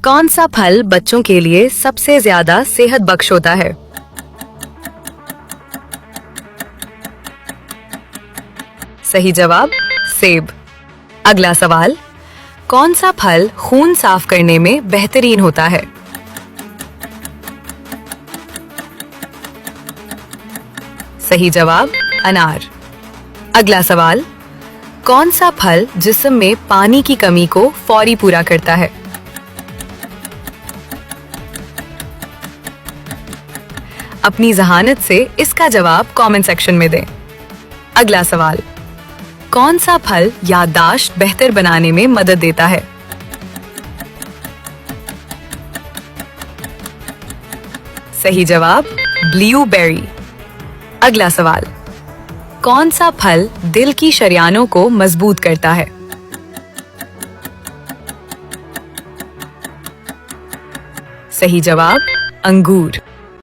कौन सा फल बच्चों के लिए सबसे ज्यादा सेहत बख्श होता है? सही जवाब सेब। अगला सवाल, कौन सा फल खून साफ करने में बेहतरीन होता है? सही जवाब अनार। अगला सवाल, कौन सा फल जिस्म में पानी की कमी को फौरी पूरा करता है? अपनी जहानत से इसका जवाब कमेंट सेक्शन में दें। अगला सवाल, कौन सा फल याददाश्त बेहतर बनाने में मदद देता है? सही जवाब ब्लूबेरी। अगला सवाल, कौन सा फल दिल की शरियानों को मजबूत करता है? सही जवाब अंगूर।